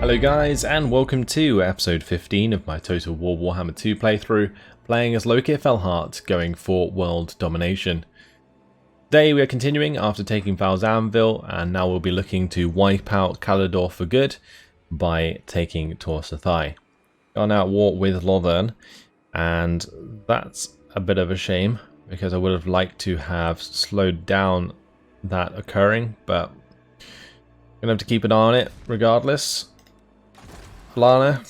Hello guys, and welcome to episode 15 of my Total War Warhammer 2 playthrough, playing as Lokhir Fellheart, going for world domination. Today we are continuing after taking Val's Anvil, and now we'll be looking to wipe out Calador for good by taking Tor Sathai. Gone out war with Lothern, and that's a bit of a shame, because I would have liked to have slowed down that occurring, but I'm going to have to keep an eye on it regardless. Lana,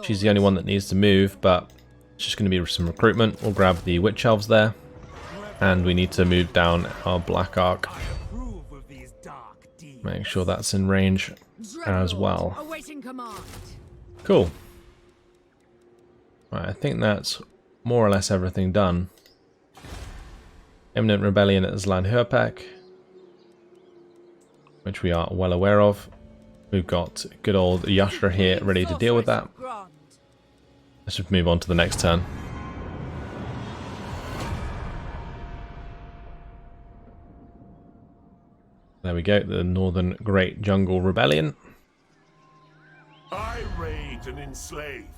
she's the only one that needs to move, but it's just going to be some recruitment. We'll grab the Witch Elves there, and we need to move down our Black Arc. Make sure that's in range as well. Cool. Right, I think that's more or less everything done. Imminent Rebellion at Zlan Hurpak, which we are well aware of. We've got good old Yashra here ready to deal with that. Let's just move on to the next turn. There we go, the Northern Great Jungle Rebellion. I raid and enslave.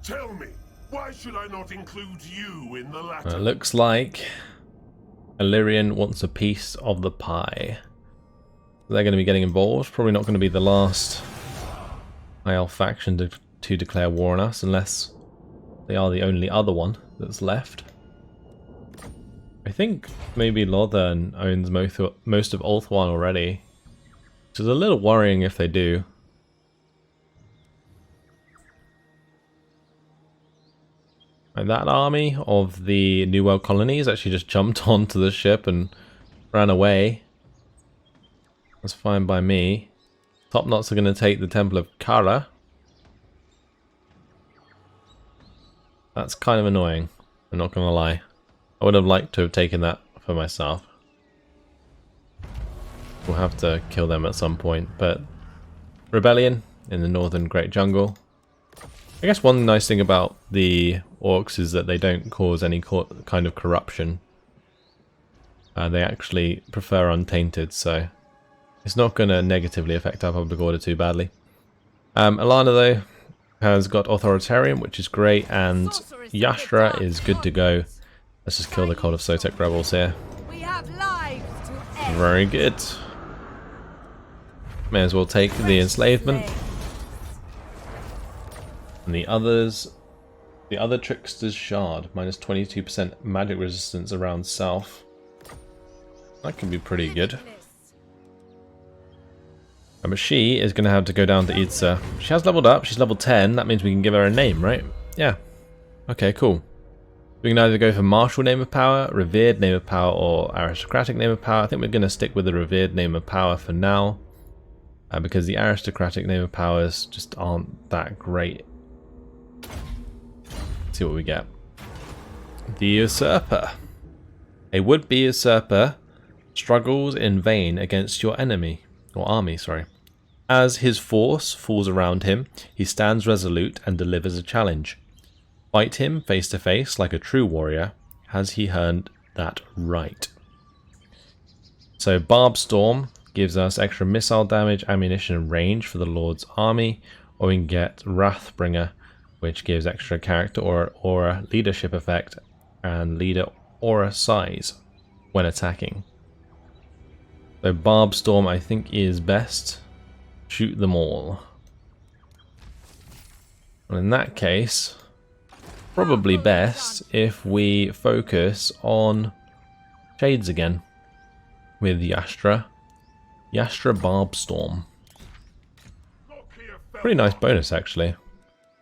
Tell me, why should I not include you in the latter? It looks like Illyrian wants a piece of the pie. They're going to be getting involved. Probably not going to be the last IL faction to declare war on us, unless they are the only other one that's left. I think maybe Lothern owns most of Ulthuan already, which is a little worrying if they do. And that army of the New World colonies actually just jumped onto the ship and ran away. That's fine by me. Top Knots are going to take the Temple of Kara. That's kind of annoying, I'm not going to lie. I would have liked to have taken that for myself. We'll have to kill them at some point, but Rebellion in the Northern Great Jungle. I guess one nice thing about the Orcs is that they don't cause any kind of corruption. They actually prefer untainted, so it's not going to negatively affect our public order too badly. Alana, though, has got Authoritarian, which is great, and Yashra is good to go. Let's just kill the Cult of Sotek rebels here. Very good. May as well take the enslavement. And the other Trickster's Shard, minus 22% magic resistance around south. That can be pretty good. But she is going to have to go down to Itza. She has leveled up. She's level 10. That means we can give her a name, right? Yeah. Okay, cool. We can either go for Martial Name of Power, Revered Name of Power, or Aristocratic Name of Power. I think we're going to stick with the Revered Name of Power for now, because the Aristocratic Name of Powers just aren't that great. Let's see what we get. The Usurper. A would-be usurper struggles in vain against your enemy. Or army, sorry. As his force falls around him, he stands resolute and delivers a challenge. Fight him face to face like a true warrior. Has he earned that right? So Barb Storm gives us extra missile damage, ammunition, and range for the Lord's army. Or we can get Wrathbringer, which gives extra character or aura leadership effect and leader aura size when attacking. So Barb Storm, I think, is best. Shoot them all. And in that case, probably best if we focus on Shades again with Yashra. Yashra Barb Storm. Pretty nice bonus, actually.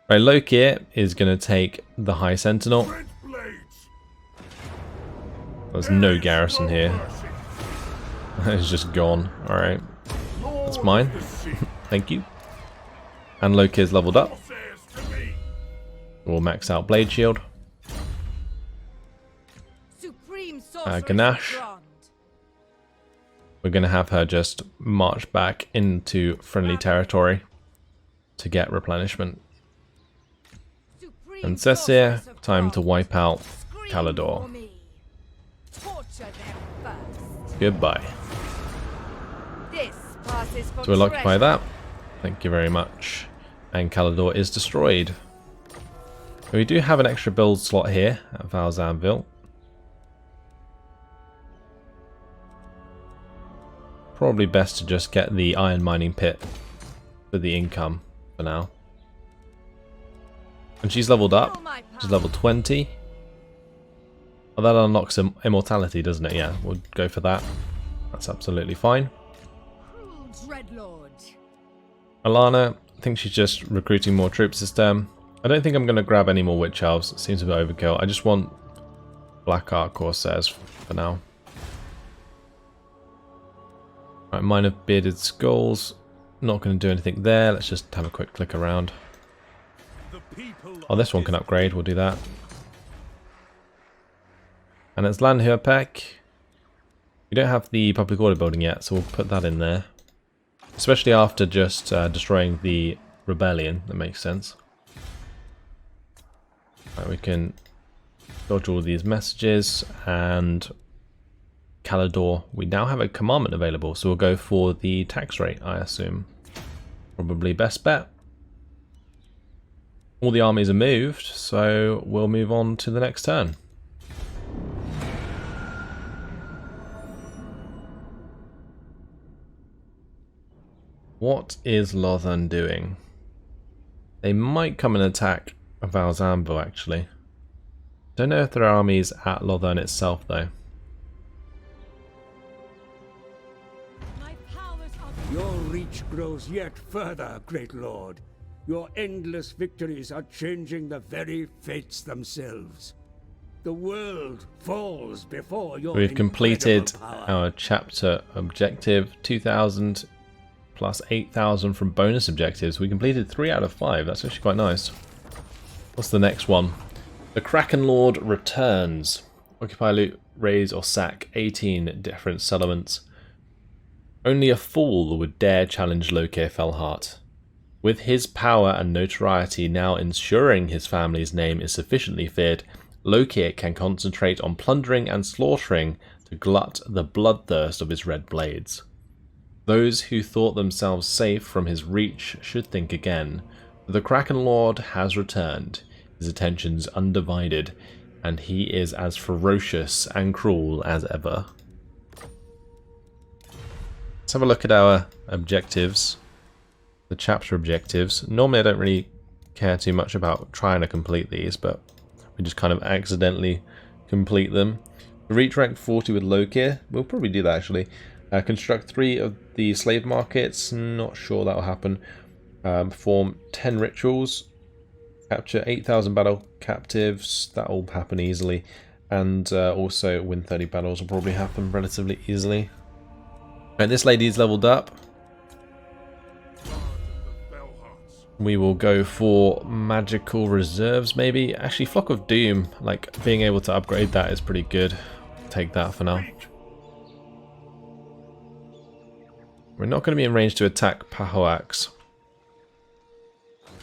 Right, Lokhir is going to take the High Sentinel. There's no garrison here. It's just gone. Alright. That's mine. Thank you. And Lokhir's leveled up. We'll max out Blade Shield. Ganache. We're going to have her just march back into friendly territory to get replenishment. And Cecir, time to wipe out Calador. Goodbye. So we'll occupy that. Thank you very much. And Calador is destroyed. We do have an extra build slot here at Val's Anvil. Probably best to just get the iron mining pit for the income for now. And she's leveled up. She's level 20. Oh, that unlocks immortality, doesn't it? Yeah, we'll go for that. That's absolutely fine. Alana, I think she's just recruiting more troops this term. I don't think I'm going to grab any more Witch Elves. It seems a bit overkill. I just want Black Ark Corsairs for now. Right, Mine of Bearded Skulls. Not going to do anything there. Let's just have a quick click around. Oh, this one can upgrade. We'll do that. And it's Landhuurpek. We don't have the public order building yet, so we'll put that in there. Especially after just destroying the rebellion. That makes sense. Right, we can dodge all of these messages, and Calador, we now have a commandment available, so we'll go for the tax rate, I assume. Probably best bet. All the armies are moved, so we'll move on to the next turn. What is Lothern doing? They might come and attack Val's Anvil, actually. Don't know if there are armies at Lothern itself, though. Your reach grows yet further, great lord. Your endless victories are changing the very fates themselves. The world falls before your We've completed power. our chapter objective, 2,000 plus 8,000 from bonus objectives. We completed 3 out of 5. That's actually quite nice. What's the next one? The Kraken Lord returns. Occupy, loot, raise or sack 18 different settlements. Only a fool would dare challenge Lokhir Fellheart. With his power and notoriety now ensuring his family's name is sufficiently feared, Lokhir can concentrate on plundering and slaughtering to glut the bloodthirst of his red blades. Those who thought themselves safe from his reach should think again. The Kraken Lord has returned, his attentions undivided, and he is as ferocious and cruel as ever. Let's have a look at our objectives, the chapter objectives. Normally I don't really care too much about trying to complete these, but we just kind of accidentally complete them. Reach rank 40 with Lokhir. We'll probably do that actually. Construct 3 of the slave markets. Not sure that will happen. Perform 10 rituals. Capture 8,000 battle captives. That will happen easily. And also win 30 battles will probably happen relatively easily. And this lady is leveled up. We will go for magical reserves maybe. Actually, Flock of Doom, like being able to upgrade that is pretty good. Take that for now. We're not going to be in range to attack Pahoax.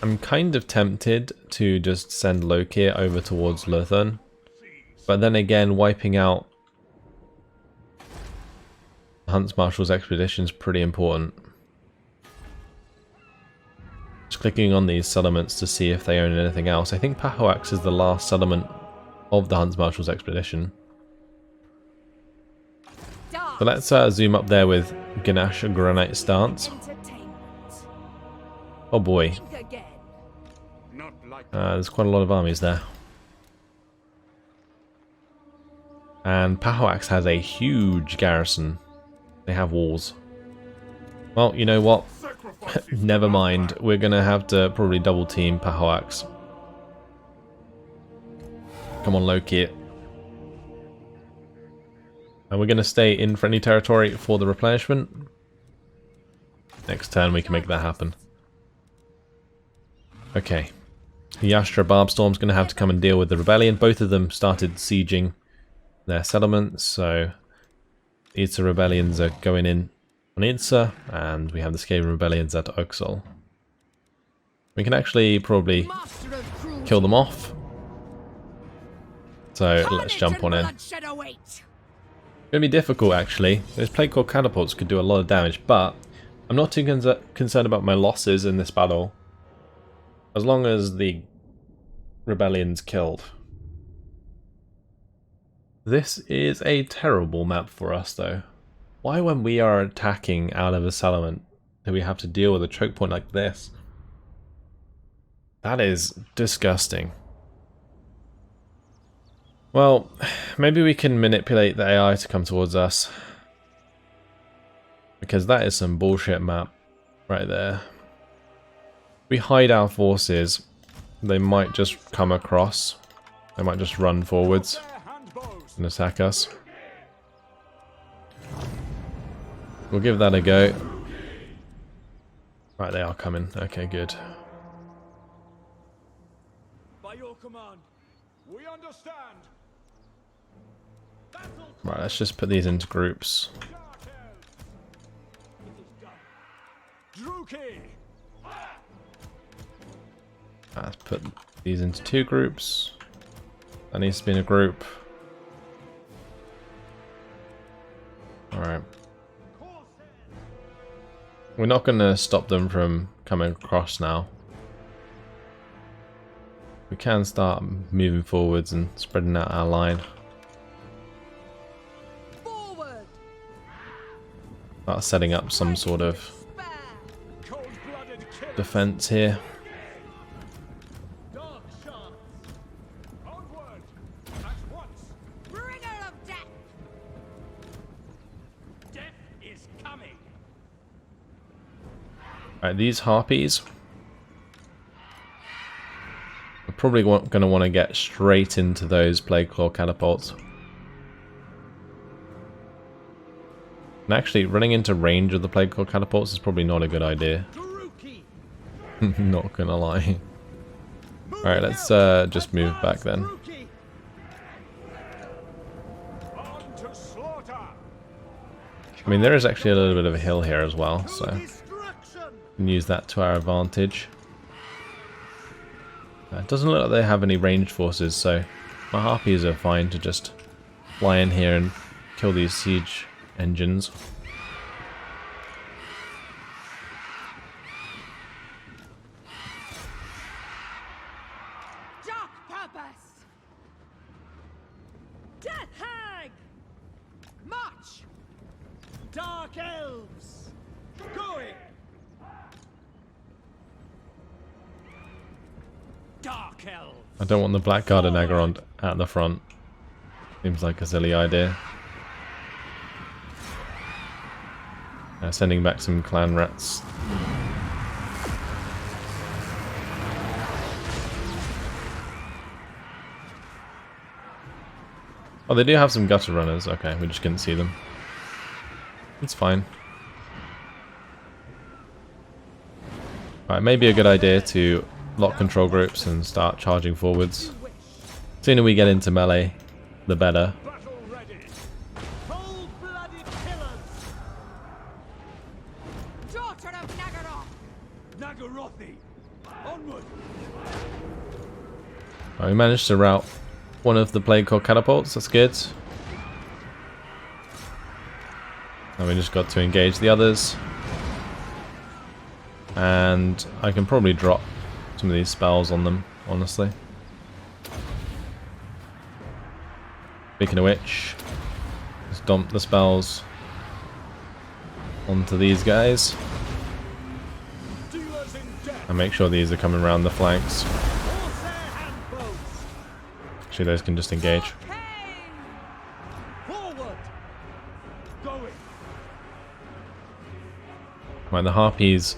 I'm kind of tempted to just send Lokhir over towards Lothern. But then again, wiping out Hunts Marshal's expedition is pretty important. Just clicking on these settlements to see if they own anything else. I think Pahoax is the last settlement of the Hunts Marshal's expedition. So let's zoom up there with Ganesh Granite Stance. Oh boy. There's quite a lot of armies there. And Pahoax has a huge garrison. They have walls. Well, you know what? Never mind. We're going to have to probably double team Pahoax. Come on, Lokhir. And we're going to stay in friendly territory for the replenishment. Next turn we can make that happen. Okay. The Yastra Barbstorm's going to have to come and deal with the rebellion. Both of them started sieging their settlements, so the Idsa rebellions are going in on Idsa, and we have the Skaven rebellions at Hexoatl. We can actually probably kill them off. So let's jump on in. It's going to be difficult actually. Those Plague Core catapults could do a lot of damage, but I'm not too concerned about my losses in this battle. As long as the rebellion's killed. This is a terrible map for us though. Why when we are attacking out of a settlement do we have to deal with a choke point like this? That is disgusting. Well, maybe we can manipulate the AI to come towards us. Because that is some bullshit map right there. We hide our forces, they might just come across. They might just run forwards and attack us. We'll give that a go. Right, they are coming. Okay, good. By your command, we understand. Right, let's just put these into groups. Let's put these into 2 groups. That needs to be in a group. Alright. We're not going to stop them from coming across now. We can start moving forwards and spreading out our line. Start setting up some sort of defense here. Right, these harpies are probably going to want to get straight into those plague claw catapults. And actually, running into range of the plague claw catapults is probably not a good idea. Not gonna lie. Alright, let's just move back then. I mean, there is actually a little bit of a hill here as well, so we can use that to our advantage. It doesn't look like they have any ranged forces, so my harpies are fine to just fly in here and kill these siege engines. Dark purpose. Death hag. March. Dark elves. Going. Dark elves. I don't want the Blackguard and Agaron at the front. Seems like a silly idea. Sending back some clan rats. Oh, they do have some gutter runners. Okay, we just couldn't see them. It's fine. Alright, maybe a good idea to lock control groups and start charging forwards. The sooner we get into melee, the better. Right, we managed to rout one of the plague claw catapults, that's good. And we just got to engage the others. And I can probably drop some of these spells on them, honestly. Speaking of which, just dump the spells onto these guys. And make sure these are coming around the flanks. Actually, those can just engage. Right, the harpies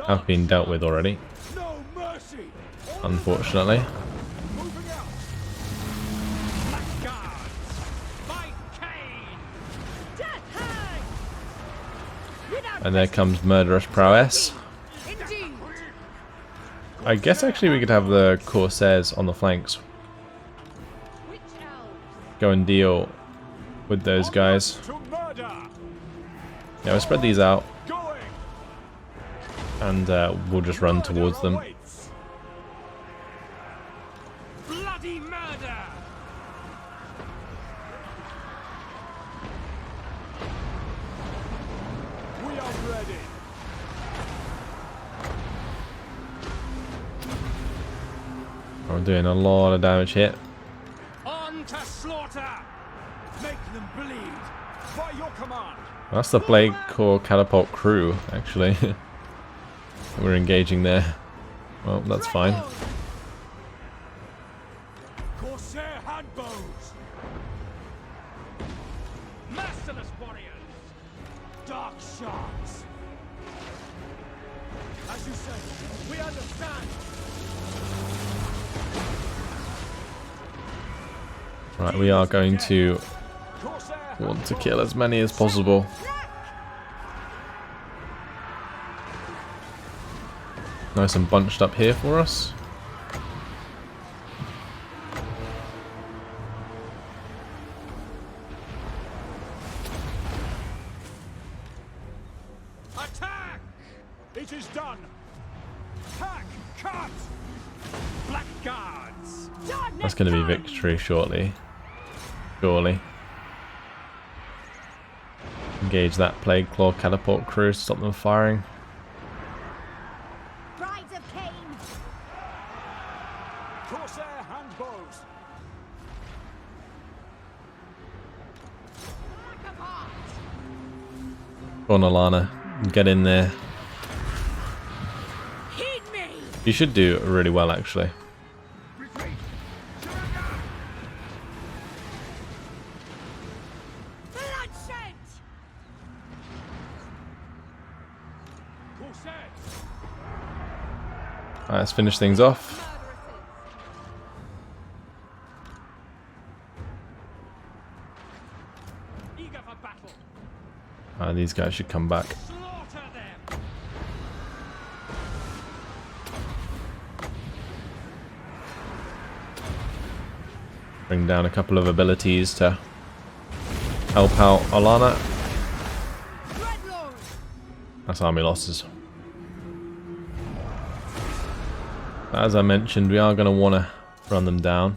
have been dealt with already, unfortunately. And there comes Murderous Prowess. I guess actually we could have the Corsairs on the flanks. Go and deal with those guys. Yeah, we'll spread these out. And we'll just run towards them. Bloody murder! We are ready. I'm doing a lot of damage here. On to slaughter! Make them bleed! By your command! That's the Plague Core Catapult crew, actually. We're engaging there. Well, that's fine. Corsair handbows! Masterless warriors! Dark sharks! As you say, we understand! Right, we are going to want to kill as many as possible. Nice and bunched up here for us. Attack! It is done! Pack! Cut! Blackguards! That's going to be victory shortly. Surely. Engage that Plague Claw Catapult crew to stop them firing. Brides of Cain! Corsair handbows! Black of heart! Go on, Alana. Get in there. Heed me! You should do really well, actually. Bloodshed! Corsair! Alright, let's finish things off. Eager for battle! These guys should come back. Slaughter them! Bring down a couple of abilities to help out Alana. Dreadlord! That's army losses. As I mentioned, we are going to want to run them down.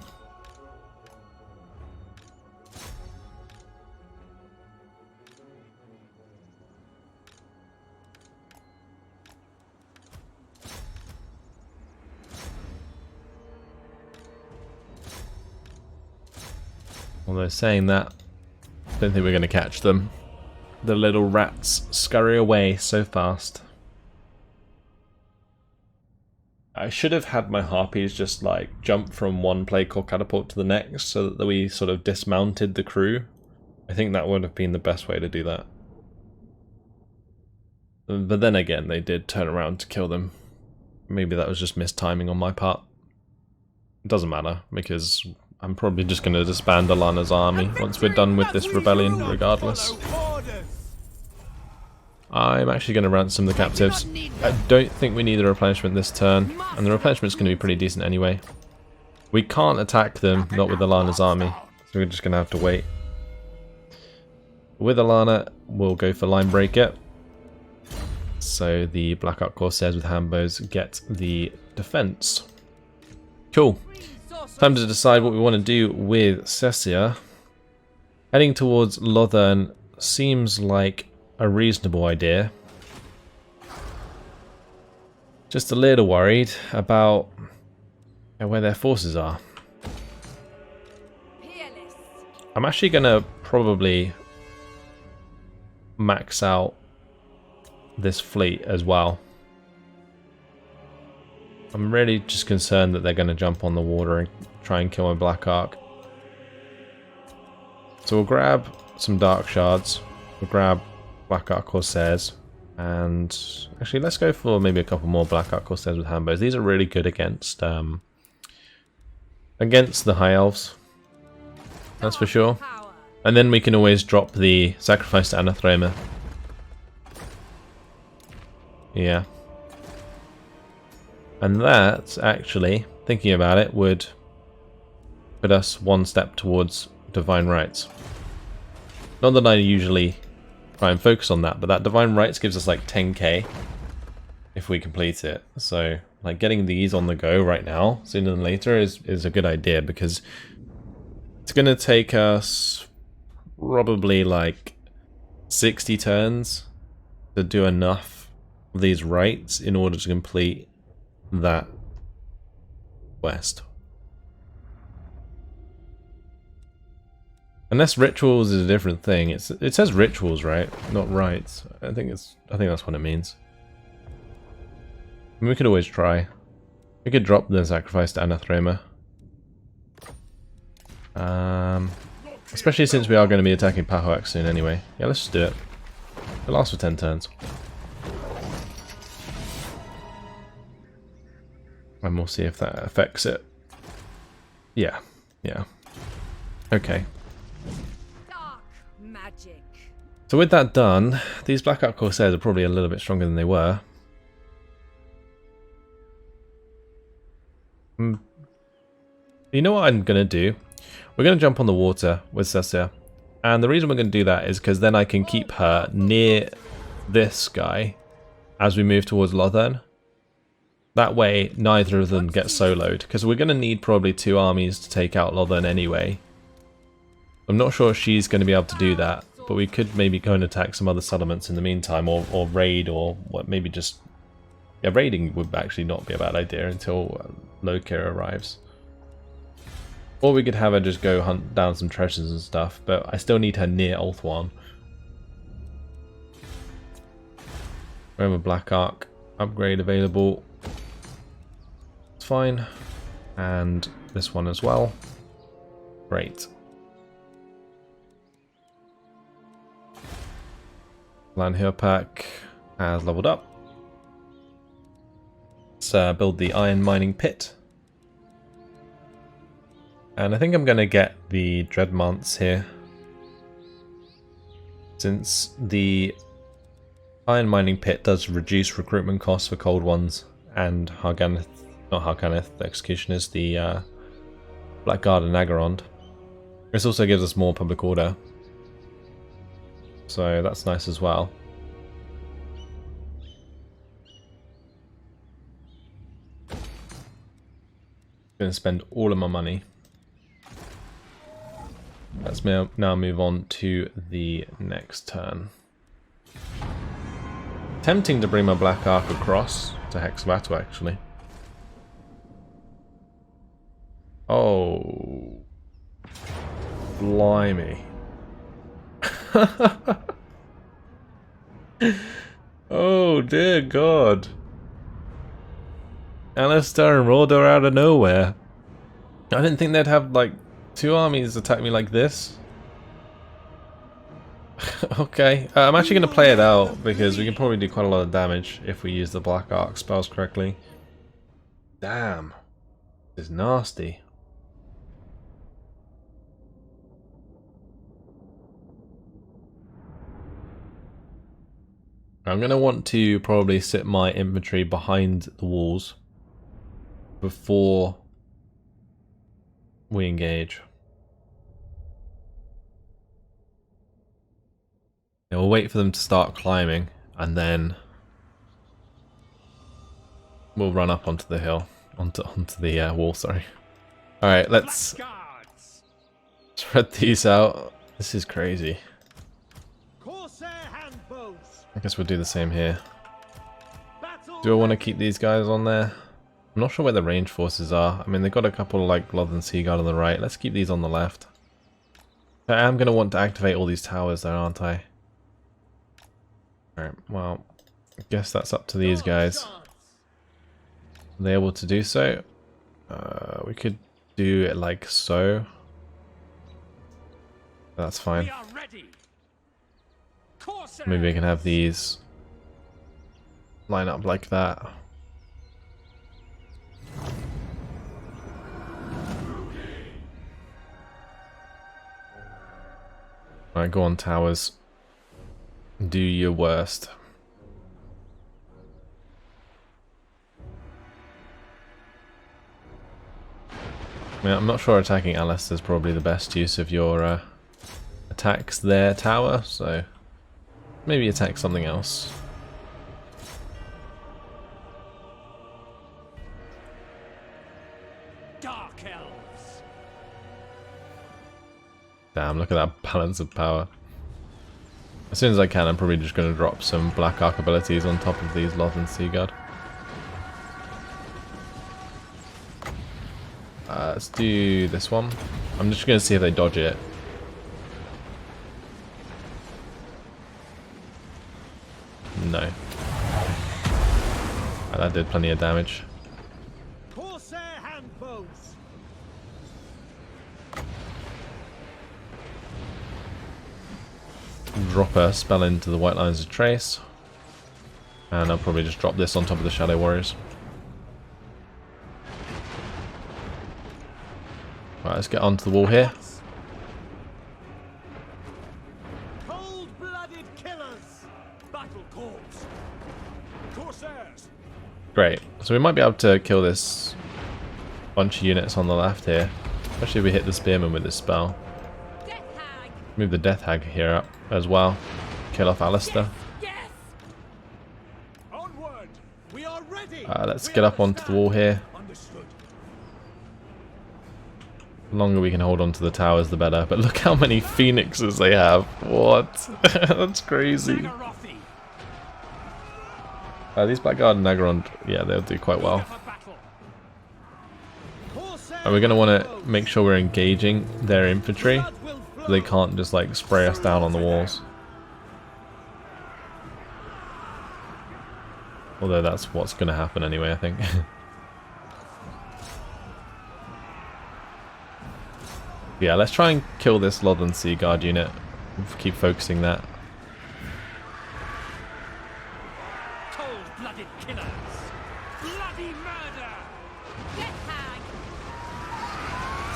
Although saying that, I don't think we're going to catch them. The little rats scurry away so fast. I should have had my harpies just like jump from one Plague Core Catapult to the next so that we sort of dismounted the crew. I think that would have been the best way to do that. But then again, they did turn around to kill them. Maybe that was just mistiming on my part. It doesn't matter, because I'm probably just going to disband Alana's army once we're done with this rebellion, regardless. I'm actually going to ransom the captives. I don't think we need a replenishment this turn, and the replenishment's going to be pretty decent anyway. We can't attack them, not with Alana's army, so we're just going to have to wait. With Alana, we'll go for Line Breaker. So the Black Ark Corsairs with handbows get the defense. Cool. Time to decide what we want to do with Cessia. Heading towards Lothern seems like a reasonable idea. Just a little worried about where their forces are. I'm actually going to probably max out this fleet as well. I'm really just concerned that they're going to jump on the water and try and kill my Black Ark. So we'll grab some Dark Shards, we'll grab Black Ark Corsairs, and actually let's go for maybe a couple more Black Ark Corsairs with handbows. These are really good against the High Elves, that's for sure. And then we can always drop the Sacrifice to Anathema. Yeah. And that, actually, thinking about it, would put us one step towards Divine Rights. Not that I usually try and focus on that, but that Divine Rights gives us like 10k if we complete it. So, like, getting these on the go right now, sooner than later, is a good idea, because it's going to take us probably like 60 turns to do enough of these rights in order to complete that quest. Unless rituals is a different thing. It says rituals, right? Not rites. I think that's what it means. I mean, we could always try. We could drop the sacrifice to Anathema. Especially since we are going to be attacking Pahoak soon anyway. Yeah, let's just do it. It lasts for 10 turns. And we'll see if that affects it. Yeah. Yeah. Okay. Dark magic. So with that done, these Black Ark Corsairs are probably a little bit stronger than they were. You know what I'm going to do? We're going to jump on the water with Cecia. And the reason we're going to do that is because then I can keep her near this guy as we move towards Lothern. That way, neither of them get soloed. Because we're going to need probably 2 armies to take out Lothern anyway. I'm not sure if she's going to be able to do that. But we could maybe go and attack some other settlements in the meantime. Or raid, or what, maybe just... Yeah, raiding would actually not be a bad idea until Lokhir arrives. Or we could have her just go hunt down some treasures and stuff, but I still need her near Ulthuan. We have a Black Ark upgrade available. It's fine. And this one as well. Great. Lanhir pack has leveled up. Let's build the iron mining pit. And I think I'm going to get the Dreadmonts here. Since the iron mining pit does reduce recruitment costs for cold ones, and Harganeth, not Harganeth, the Executioners, the Blackguard and Agarond. This also gives us more public order. So that's nice as well. Going to spend all of my money. Let's now move on to the next turn. Tempting to bring my Black Ark across to Hexoatl, actually. Oh. Blimey. Oh dear God. Alistair and Mordor out of nowhere. I didn't think they'd have like 2 armies attack me like this. Okay, I'm actually going to play it out because we can probably do quite a lot of damage if we use the Black Ark spells correctly. Damn. This is nasty. I'm going to want to probably sit my infantry behind the walls before we engage. Yeah, we'll wait for them to start climbing and then we'll run up onto the hill, onto the wall, sorry. Alright, let's spread these out. This is crazy. I guess we'll do the same here. Do I want to keep these guys on there? I'm not sure where the range forces are. I mean, they've got a couple like Lothern Seaguard on the right. Let's keep these on the left. I am going to want to activate all these towers though, aren't I? Alright, well, I guess that's up to these guys. Are they able to do so? We could do it like so. That's fine. Maybe we can have these line up like that. Alright, go on towers. Do your worst. I mean, I'm not sure attacking Alistair is probably the best use of your attacks there, tower, so maybe attack something else. Dark elves. Damn, look at that balance of power. As soon as I can, I'm probably just going to drop some Black Ark abilities on top of these Lothern Seaguard. Let's do this one. I'm just going to see if they dodge it. No. Right, that did plenty of damage. Corsair handbows. Drop a spell into the White Lines of Trace. And I'll probably just drop this on top of the Shadow Warriors. Right, let's get onto the wall here. Cold-blooded killers. Battle corps. Corsairs. Great. So we might be able to kill this bunch of units on the left here. Especially if we hit the Spearman with this spell. Death hag. Move the Death Hag here up as well. Kill off Alistair. Yes. Onward. We are ready. Let's get up onto the wall here. Understood. The longer we can hold on to the towers, the better. But look how many phoenixes they have. What? That's crazy. Nagarothi. These Blackguard and Nagaron, yeah, they'll do quite well. For battle. Corsair And we're going to want to handbows. make sure we're engaging their infantry. Blood will flow. So they can't just like spray us down on the walls. Although that's what's going to happen anyway, I think. Yeah, let's try and kill this Lothern Sea Guard unit. Keep focusing that. Cold-blooded killers. Bloody murder. Death hag.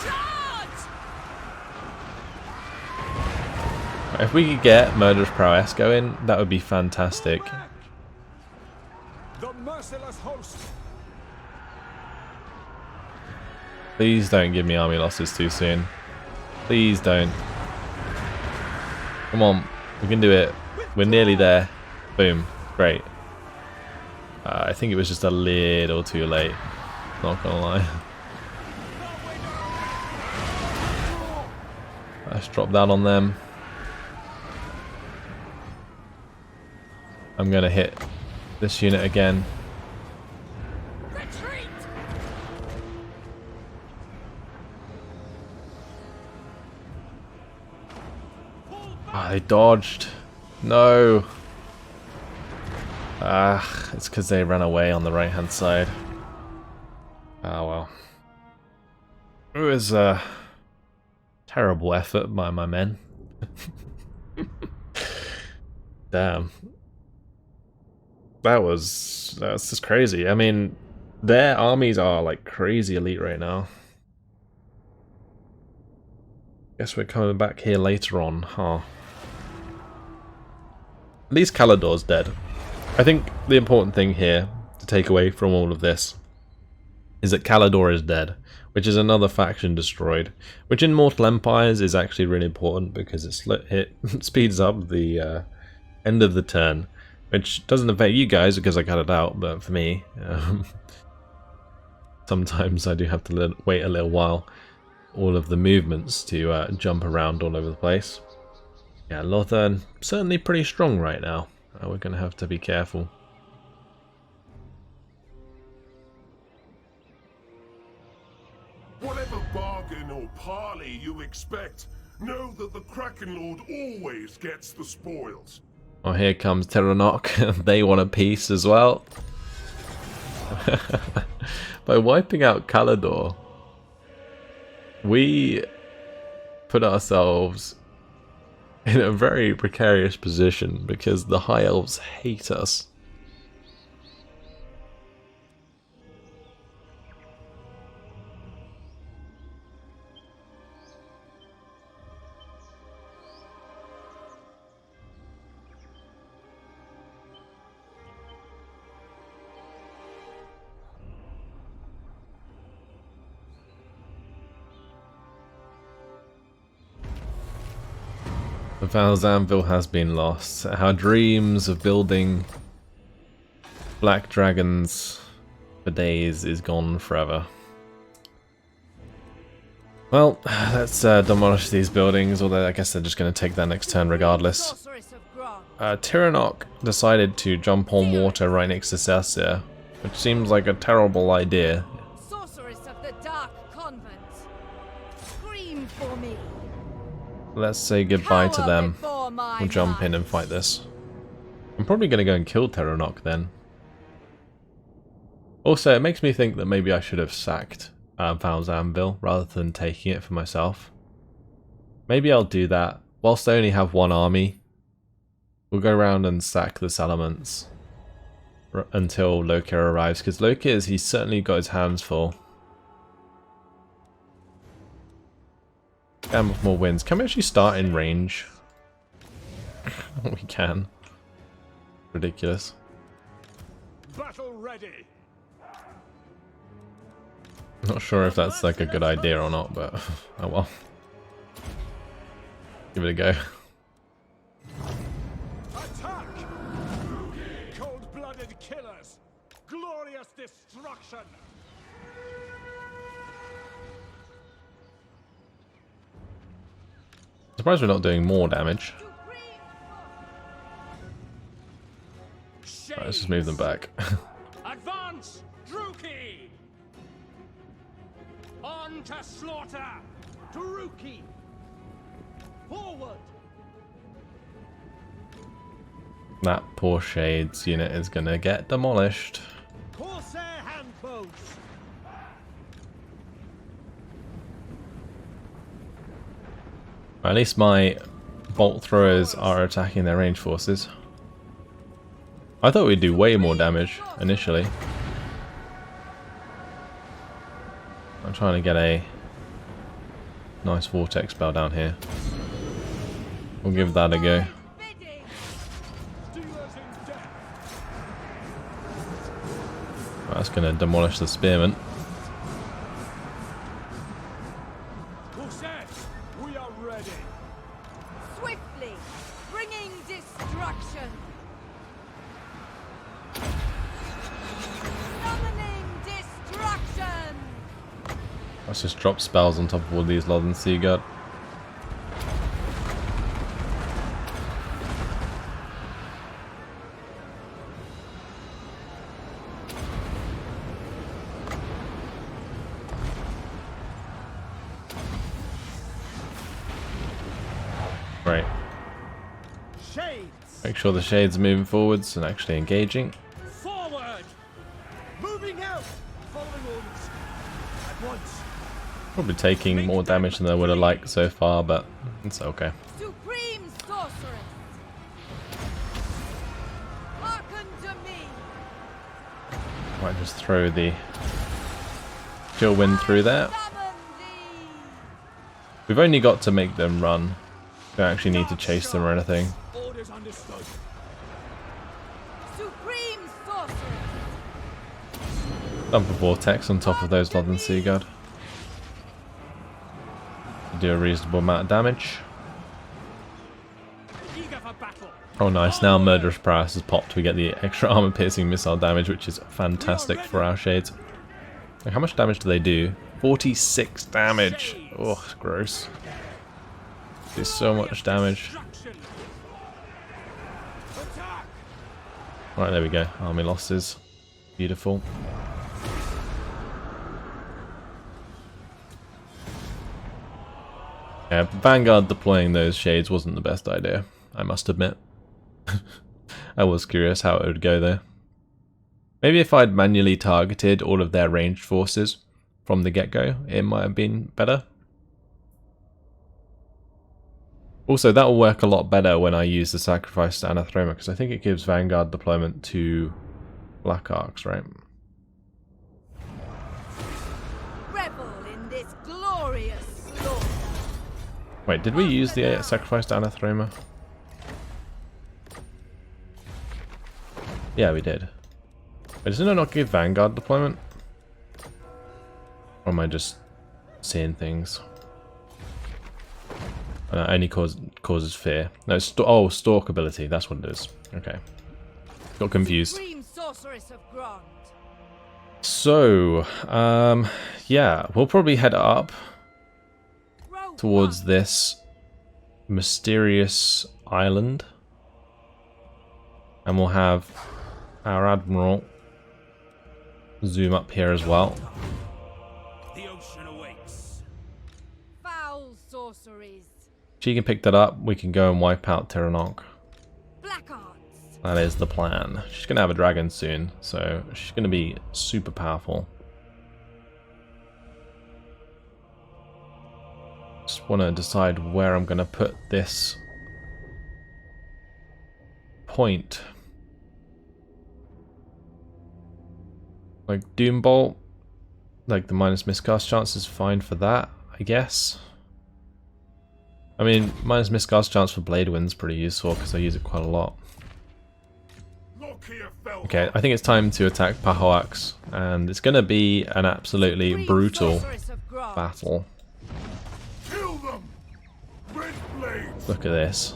Charge. If we could get Murderous Prowess going, that would be fantastic. The merciless host. Please don't give me army losses too soon. Please don't. Come on, we can do it. We're nearly there. Boom. Great. I think it was just a little too late. Not gonna lie. Let's drop down on them. I'm gonna hit this unit again. Retreat. Ah, they dodged. No. Ah, it's because they ran away on the right hand side. Ah, well. It was a terrible effort by my men. Damn. That's just crazy. I mean, their armies are like crazy elite right now. Guess we're coming back here later on, huh? At least Calador's dead. I think the important thing here to take away from all of this is that Calador is dead, which is another faction destroyed, which in Mortal Empires is actually really important because it speeds up the end of the turn, which doesn't affect you guys because I cut it out, but for me, sometimes I do have to wait a little while. All of the movements to jump around all over the place. Yeah, Lothar certainly pretty strong right now. We're going to have to be careful. Whatever bargain or parley you expect, know that the Kraken Lord always gets the spoils. Oh, here comes Terranok. They want a piece as well. By wiping out Calador, we put ourselves in a very precarious position because the High Elves hate us. The Val's anvil has been lost. Our dreams of building black dragons for days is gone forever. Well, let's demolish these buildings, although I guess they're just going to take their next turn regardless. Sorceress of Grog. Terranok decided to jump on water right next to Cersei, which seems like a terrible idea. Sorceress of the Dark Convent. Scream for me. Let's say goodbye to Cower them. before my We'll jump in and might. fight this. I'm probably going to go and kill Terranok then. Also, it makes me think that maybe I should have sacked Val's Anvil rather than taking it for myself. Maybe I'll do that. Whilst I only have one army, we'll go around and sack the settlements until Lokhir arrives, because he's certainly got his hands full. And with more wins. Can we actually start in range? We can. Ridiculous. Battle ready. Not sure if that's like a good idea or not, but oh well. Give it a go. Attack! Cold-blooded killers! Glorious destruction! Surprised we're not doing more damage. Right, let's just move them back. Advance! Druki! On to slaughter! Druki! Forward! That poor Shades unit is gonna get demolished. Corsair handbows! At least my bolt throwers are attacking their range forces. I thought we'd do way more damage initially. I'm trying to get a nice vortex spell down here. We'll give that a go. That's going to demolish the spearmen. We are ready. Swiftly, bringing destruction. Summoning destruction. Let's just drop spells on top of all these Lodden Seaguard. Right. Shades! Make sure the Shades are moving forwards and actually engaging. Forward! Moving out! Following orders. At once. Probably taking more damage than I would have liked so far, but it's okay. Supreme sorceress. Hearken to me. Might just throw the chill wind through there. Summon thee. We've only got to make them run. Don't actually need to chase them or anything. Orders understood. Supreme sorceress. Dump a vortex on top of those Lodden Seaguard. Do a reasonable amount of damage. Eager for battle. Oh nice, now Murderous Prowess has popped. We get the extra armor piercing missile damage, which is fantastic for our Shades. Like, how much damage do they do? 46 damage. Oh, gross. Do so much damage. Attack! Right, there we go. Army losses. Beautiful. Yeah, Vanguard deploying those Shades wasn't the best idea, I must admit. I was curious how it would go there. Maybe if I'd manually targeted all of their ranged forces from the get-go, it might have been better. Also, that will work a lot better when I use the Sacrifice to Anathema, because I think it gives Vanguard deployment to Black Arcs, right? Revel in this glorious slaughter. Wait, did we use the Sacrifice to Anathema? Yeah, we did. Wait, doesn't it not give Vanguard deployment? Or am I just seeing things? Only causes fear. No, it's Stalk ability. That's what it is. Okay. Got confused. Supreme sorceress of Grant. So, yeah, we'll probably head up towards this mysterious island. And we'll have our Admiral zoom up here as well. The ocean awaits. Foul sorceries. She can pick that up. We can go and wipe out Terranok. Black arts. That is the plan. She's going to have a dragon soon, so she's going to be super powerful. Just want to decide where I'm going to put this point. Like Doombolt, like the minus miscast chance is fine for that, I guess. I mean, minus miscast chance for Blade Wind's pretty useful because I use it quite a lot. Lokhir Fellheart. Okay, I think it's time to attack Pahoax, and it's going to be an absolutely brutal battle. Kill them! Red blades! Look at this.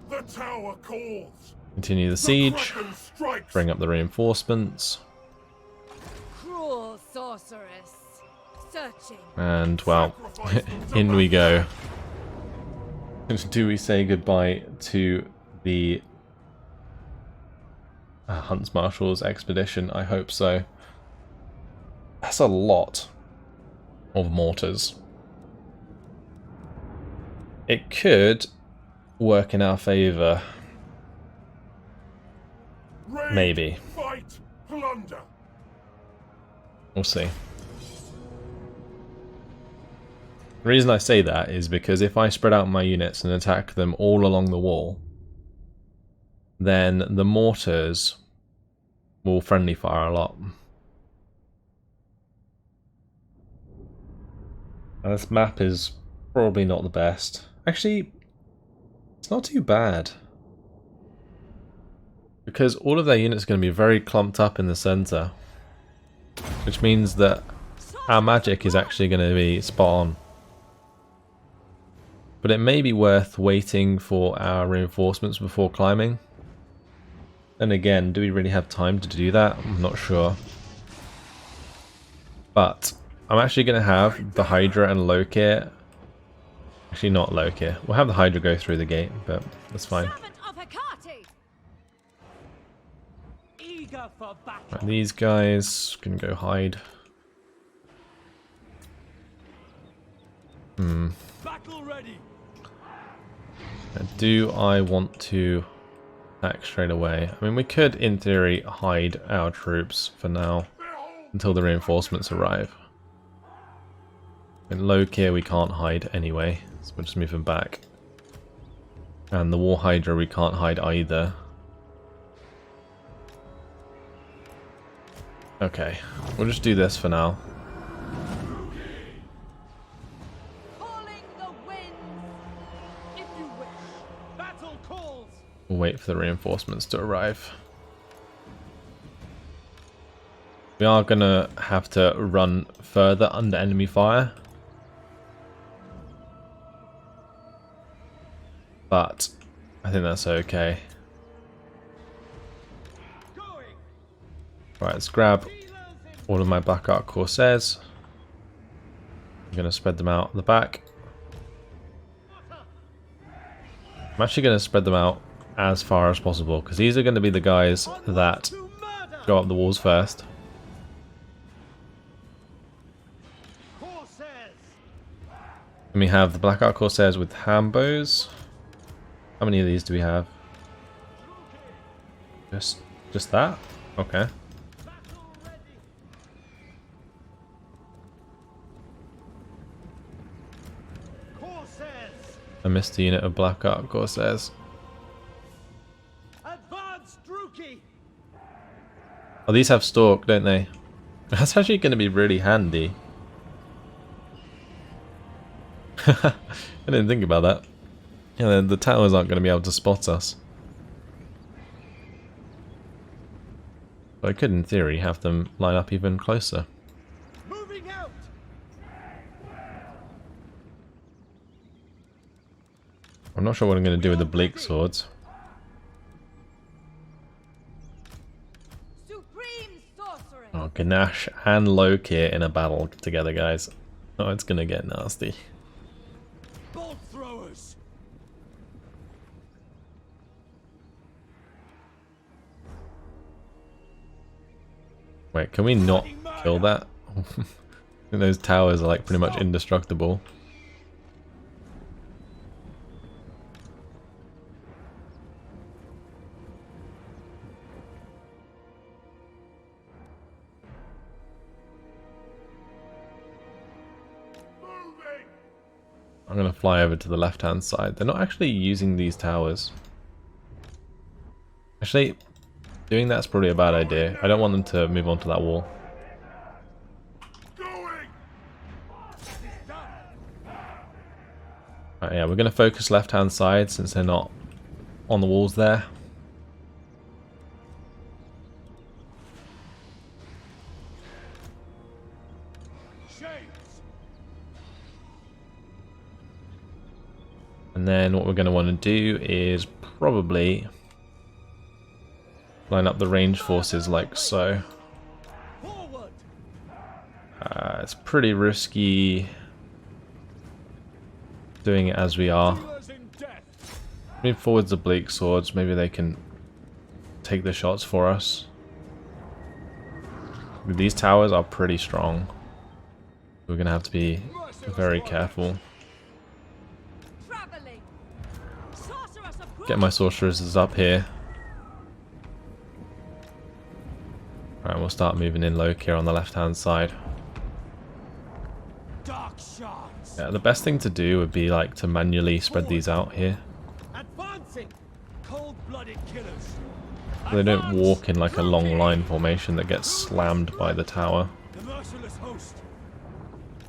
The tower calls! Continue the The siege, Kraken strikes! bring up the reinforcements, Cruel sorceress. Searching. and well, in we go. Do we say goodbye to the Hunts Marshal's expedition? I hope so. That's a lot of mortars. It could work in our favour. Raid, Maybe. Fight! Plunder! We'll see. The reason I say that is because if I spread out my units and attack them all along the wall, then the mortars will friendly fire a lot. And this map is probably not the best. Actually, it's not too bad. Because all of their units are going to be very clumped up in the center. Which means that our magic is actually going to be spot on. But it may be worth waiting for our reinforcements before climbing. And again, do we really have time to do that? I'm not sure. But I'm actually going to have the Hydra and Lokhir. Actually, not Lokhir. We'll have the Hydra go through the gate, but that's fine. Eager for battle. Right, these guys can go hide. Battle ready. Do I want to attack straight away? I mean, we could, in theory, hide our troops for now until the reinforcements arrive. In Lokhir, we can't hide anyway, so we'll just move him back. And the War Hydra, we can't hide either. Okay, we'll just do this for now. We'll wait for the reinforcements to arrive. We are going to have to run further under enemy fire. But I think that's okay. Right, let's grab all of my Black Ark Corsairs. I'm going to spread them out the back. I'm actually going to spread them out as far as possible, because these are going to be the guys that go up the walls first. And we have the Black Ark Corsairs with hand bows. How many of these do we have? Just that? Okay. I missed a unit of Black Ark Corsairs. Oh, these have Stalk, don't they? That's actually going to be really handy. I didn't think about that. Yeah, the towers aren't going to be able to spot us. But I could, in theory, have them line up even closer. Moving out. I'm not sure what I'm going to do with the Bleak Swords. Oh, Ganache and Lokhir in a battle together, guys. Oh, it's going to get nasty. Bolt throwers. Wait, can we not kill that? Those towers are like pretty much indestructible. I'm going to fly over to the left-hand side. They're not actually using these towers. Actually, doing that's probably a bad idea. I don't want them to move onto that wall. Right, yeah, we're going to focus left-hand side since they're not on the walls there. And then what we're going to want to do is probably line up the range forces like so. It's pretty risky doing it as we are. Move forwards the bleak swords, maybe they can take the shots for us. These towers are pretty strong. We're going to have to be very careful. Get my sorceresses up here. Alright, we'll start moving in Lokhir on the left hand side. Yeah, the best thing to do would be like to manually spread these out here. So they don't walk in like a long line formation that gets slammed by the tower. The merciless host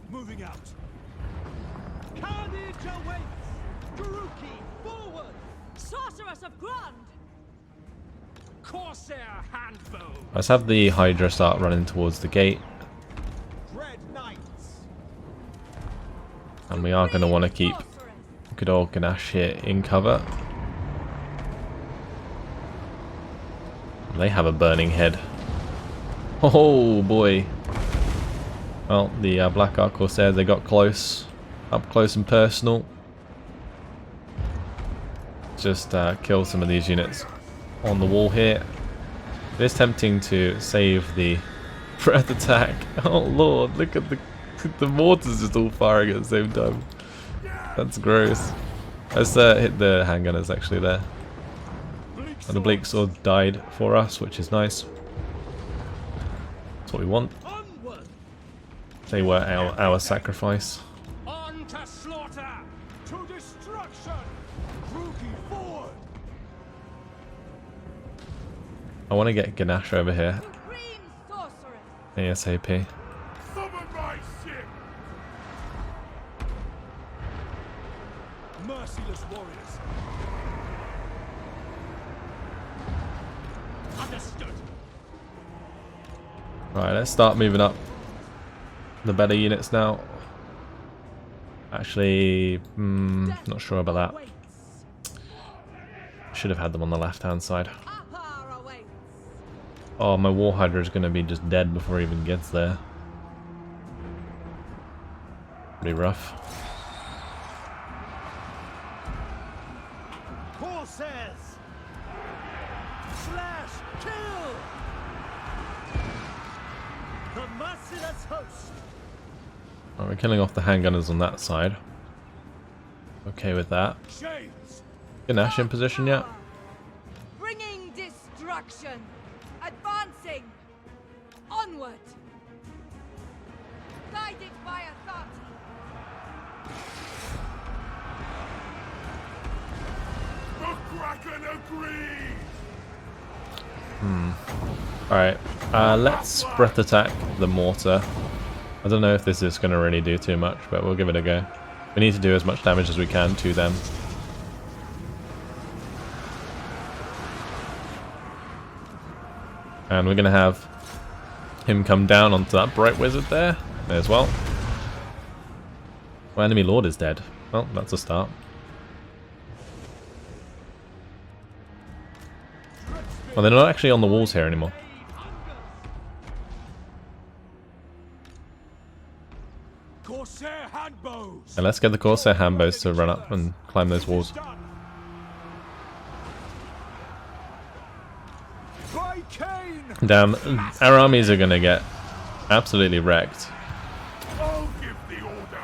moving out. Corsair handbow. Let's have the Hydra start running towards the gate. And we are going to want to keep good old Ganache here in cover. They have a burning head. Oh boy. Well, the Black Ark Corsairs, they got close. Up close and personal. Just kill some of these units on the wall here. It is tempting to save the breath attack. Oh lord, look at the mortars just all firing at the same time. That's gross. Let's hit the handgunners actually there. And the bleak sword died for us, which is nice. That's what we want. They were our sacrifice. On to slaughter, to destruction. Rookie forward. I want to get Ganache over here. ASAP. Summon my ship! Merciless warriors. Understood. Right, let's start moving up the better units now. Actually, not sure about that. Should have had them on the left-hand side. Oh, my War Hydra is going to be just dead before he even gets there. Pretty rough. Corsairs. Slash kill. The merciless host. Right, we're killing off the handgunners on that side. Okay with that. Ganache in position yet? Bringing destruction. Advancing. Onward. Guided by authority. The Kraken agrees! Alright, let's breath attack the mortar. I don't know if this is going to really do too much, but we'll give it a go. We need to do as much damage as we can to them. And we're going to have him come down onto that bright wizard there as well. Our enemy lord is dead. Well, that's a start. Well, they're not actually on the walls here anymore. Corsair handbows. And let's get the Corsair handbows to run up and climb those walls. By Cain. Damn, our armies are going to get absolutely wrecked. I'll give the order.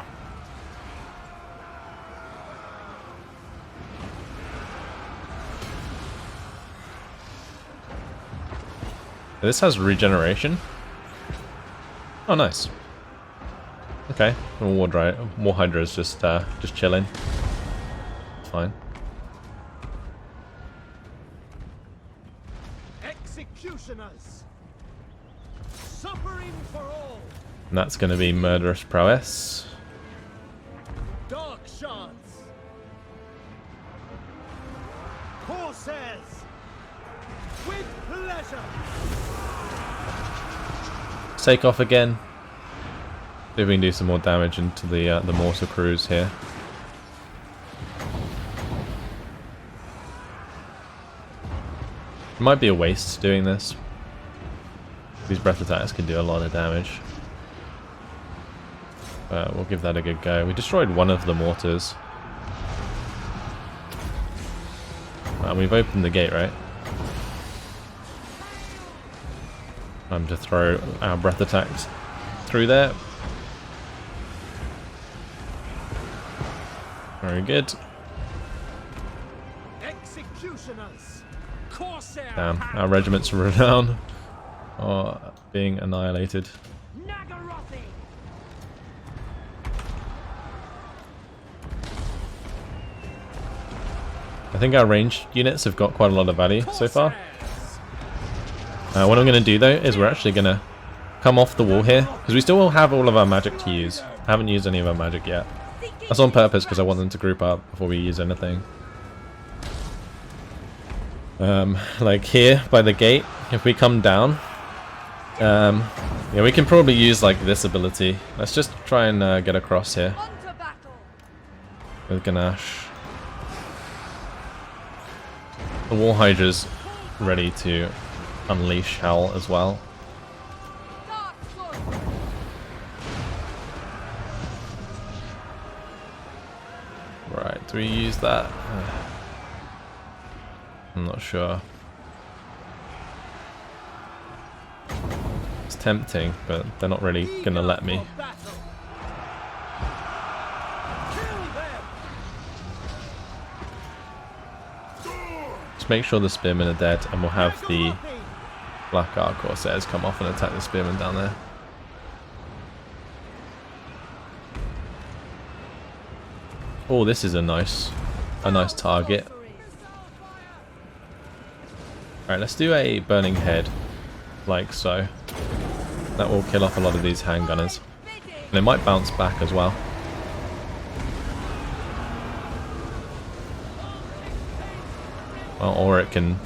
This has regeneration. Oh, nice. Okay. Okay, War Hydra is just chilling. Fine. Executioners, suffering for all. And that's going to be Murderous Prowess. Dark shards, corsairs, with pleasure. Take off again. See if we can do some more damage into the mortar crews here. It might be a waste doing this. These breath attacks can do a lot of damage. We'll give that a good go. We destroyed one of the mortars. And we've opened the gate, right? Time to throw our breath attacks through there. Very good. Executioners, corsair. Damn, our regiments of renown are being annihilated. Nagarothi. I think our ranged units have got quite a lot of value so far. What I'm going to do though is we're actually going to come off the wall here, because we still will have all of our magic to use. I haven't used any of our magic yet. That's on purpose because I want them to group up before we use anything. Like here by the gate, if we come down, yeah, we can probably use like this ability. Let's just try and get across here with Ganache. The War Hydra's ready to unleash hell as well. Right, do we use that? I'm not sure. It's tempting, but they're not really gonna let me. Just make sure the spearmen are dead, and we'll have the Black Ark Corsairs come off and attack the spearmen down there. Oh, this is a nice target. Alright, let's do a burning head, like so. That will kill off a lot of these handgunners. And it might bounce back as well. Well, or it can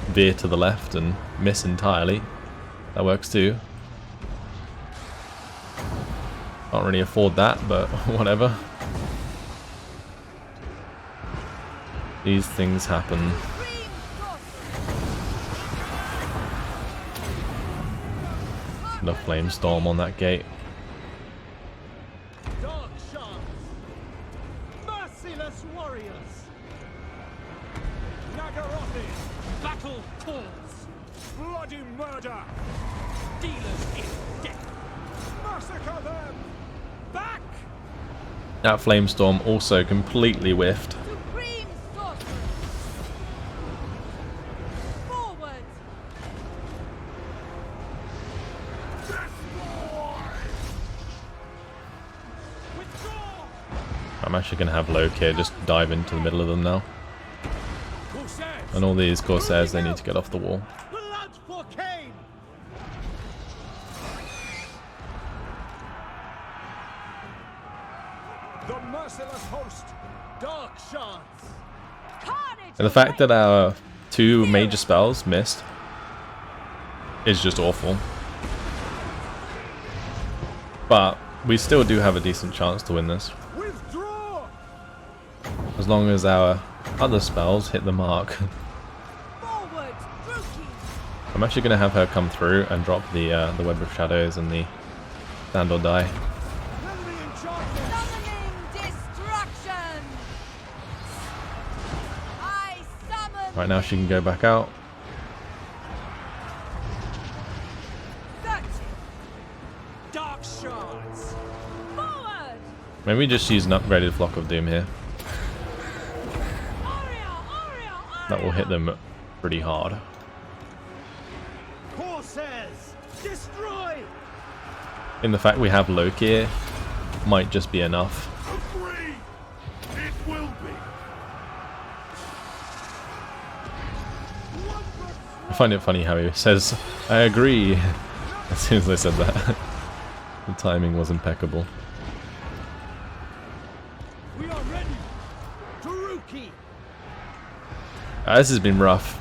veer to the left and miss entirely. That works too. Can't really afford that, but whatever. These things happen. The flame storm on that gate. Dark shards, merciless warriors. Nagarothi, battle calls, bloody murder, dealers in death. Massacre them. Back. That flame storm also completely whiffed. Supreme sorcery. Forward. Withdraw. I'm actually going to have Lokhir just dive into the middle of them now. Corsairs. And all these Corsairs, they need to get off the wall. Blood for Cain. The merciless host, dark shards. Carnage. And the fact that our two major spells missed is just awful. But we still do have a decent chance to win this. Withdraw. As long as our other spells hit the mark. Forward. Rookie. I'm actually going to have her come through and drop the Web of Shadows and the Stand or Die. Enemy enchantment. Summoning destruction. I summon. Right now she can go back out. Searching. Dark shards. Forward. Maybe we just use an upgraded Flock of Doom here. Aria. That will hit them pretty hard. Corsairs, destroy. in the fact we have Lokhir might just be enough. Agree! It will be! I find it funny how he says, I agree, as soon as I said that. The timing was impeccable. We are ready. Taruki, This has been rough.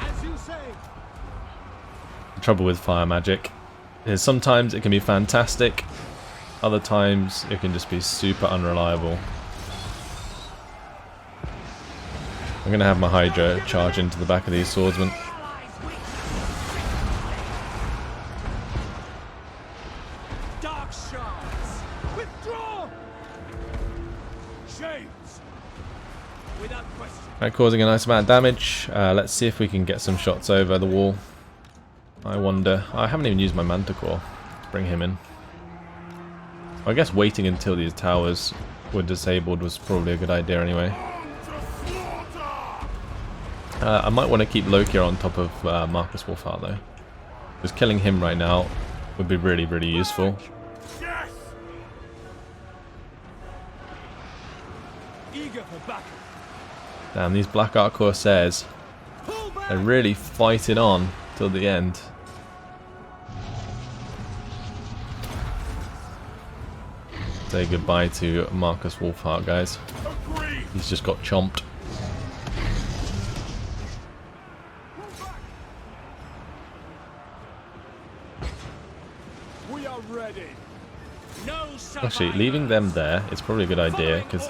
as you say. The trouble with fire magic is sometimes it can be fantastic, other times it can just be super unreliable. I'm gonna have my Hydra charge into the back of these swordsmen. Dark shards, withdraw. Shades, without question. Right, causing a nice amount of damage. Let's see if we can get some shots over the wall. I wonder. I haven't even used my Manticore. Let's bring him in. I guess waiting until these towers were disabled was probably a good idea anyway. I might want to keep Lokhir on top of Marcus Wolfheart though. Because killing him right now would be really, really useful. Yes! Eager for battle. Damn, these Black Art Corsairs, Pull back. they're really fighting on till the end. Say goodbye to Marcus Wolfheart, guys. Agree! He's just got chomped. We are ready. No survivor. Actually, leaving them there is probably a good idea, because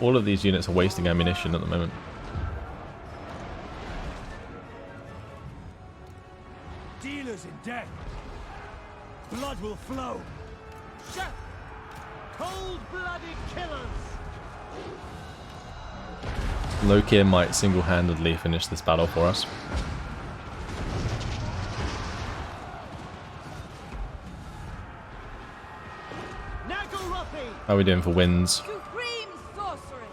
all of these units are wasting ammunition at the moment. Dealers in death. Blood will flow. Chef. Cold-blooded killers. Lokhir might single-handedly finish this battle for us. How are we doing for wins? Supreme sorceress,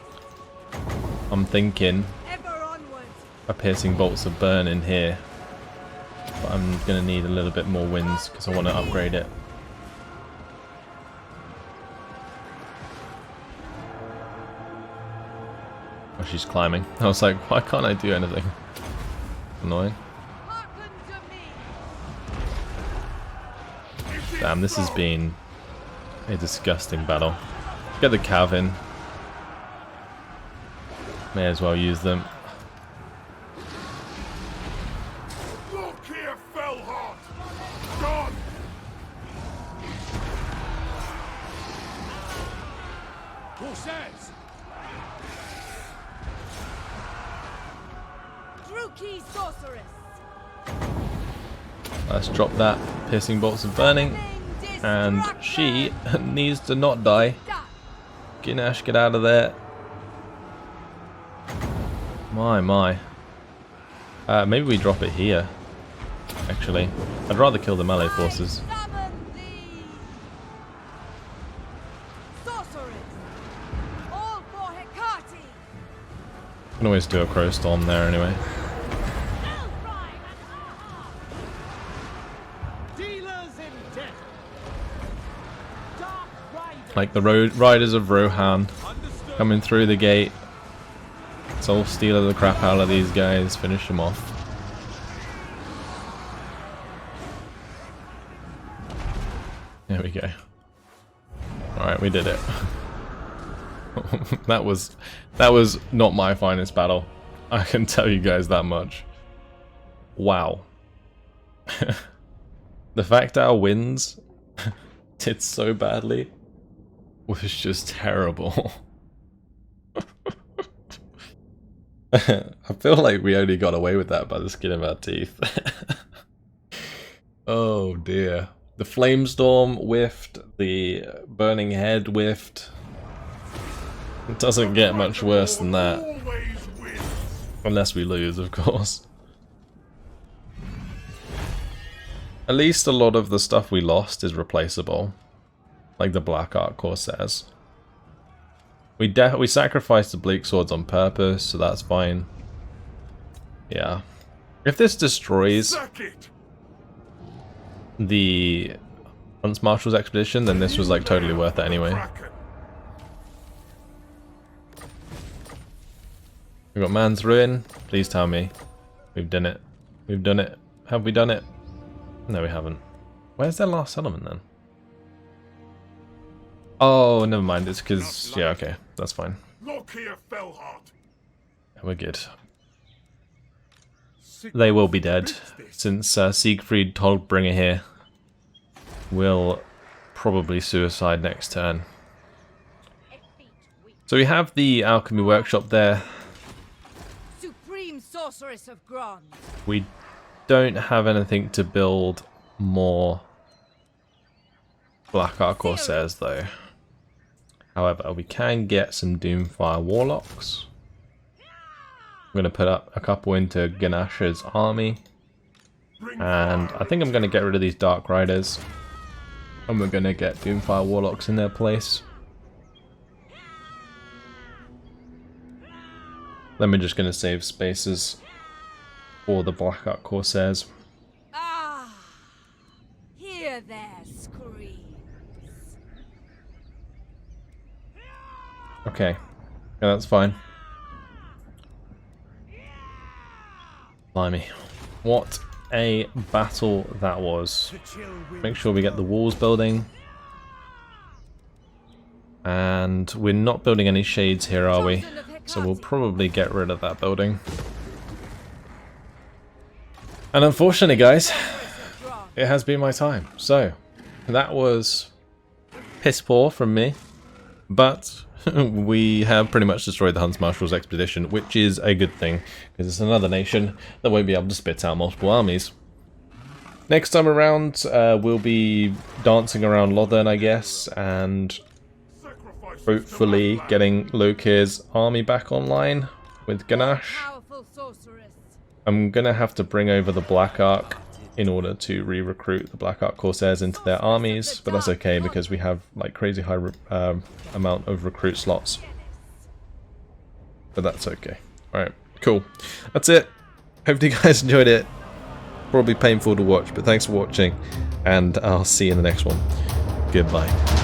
I'm thinking ever onward. a piercing bolts of burn in here. But I'm going to need a little bit more wins because I want to upgrade it. Oh, she's climbing. I was like, why can't I do anything? Annoying. Hearken to me. Damn, this has been a disgusting battle. Get the cav in. May as well use them. Lokhir Fellheart! Gone! Corsairs. Druki sorceress. Let's drop that. Piercing bolts of burning. And she needs to not die. Ginash, get out of there. My. Maybe we drop it here. Actually, I'd rather kill the melee forces. All for Hecate. Can always do a crow storm there anyway. Dealers in death. Dark riders. Like the riders of Rohan Understood. coming through the gate. Soul Stealer the crap out of these guys, finish them off. There we go. Alright, we did it. that was not my finest battle. I can tell you guys that much. Wow. The fact our wins did so badly was just terrible. I feel like we only got away with that by the skin of our teeth. Oh dear. The Flamestorm whiffed, the Burning Head whiffed. It doesn't get much worse than that. Always wins! Unless we lose, of course. At least a lot of the stuff we lost is replaceable. Like the Black Art Corsairs. We sacrificed the Bleak Swords on purpose, so that's fine. Yeah. If this destroys Sack it! the Hunts Marshal's expedition, then this was like totally worth it anyway. Kraken. We've got Man's Ruin. Please tell me. We've done it. We've done it. Have we done it? No, we haven't. Where's their last settlement then? Oh, never mind. It's because... Yeah, okay. That's fine. Lokhir Fellheart. We're good. They will be dead, since Siegfried Tollbringer here will probably suicide next turn. So we have the alchemy workshop there. Supreme sorceress of Grond. We don't have anything to build more Black Ark Corsairs though. However, we can get some Doomfire Warlocks. I'm going to put up a couple into Ganash's army. And I think I'm going to get rid of these Dark Riders. And we're going to get Doomfire Warlocks in their place. Then we're just going to save spaces for the Black Ark Corsairs. Ah, hear their screams. Okay, yeah, that's fine. Blimey. What a battle that was. Make sure we get the walls building. And we're not building any shades here, are we? So we'll probably get rid of that building. And unfortunately, guys, it has been my time. So, that was piss poor from me. But we have pretty much destroyed the Hunts Marshal's expedition, which is a good thing, because it's another nation that won't be able to spit out multiple armies. Next time around, we'll be dancing around Lothern, I guess, and hopefully getting Lokhir's army back online with Ganache. Powerful sorceress. I'm going to have to bring over the Black Ark in order to re-recruit the Black Ark Corsairs into their armies, but that's okay because we have like crazy high amount of recruit slots. But that's okay. Alright, cool. That's it. Hopefully you guys enjoyed it. Probably painful to watch, but thanks for watching, and I'll see you in the next one. Goodbye.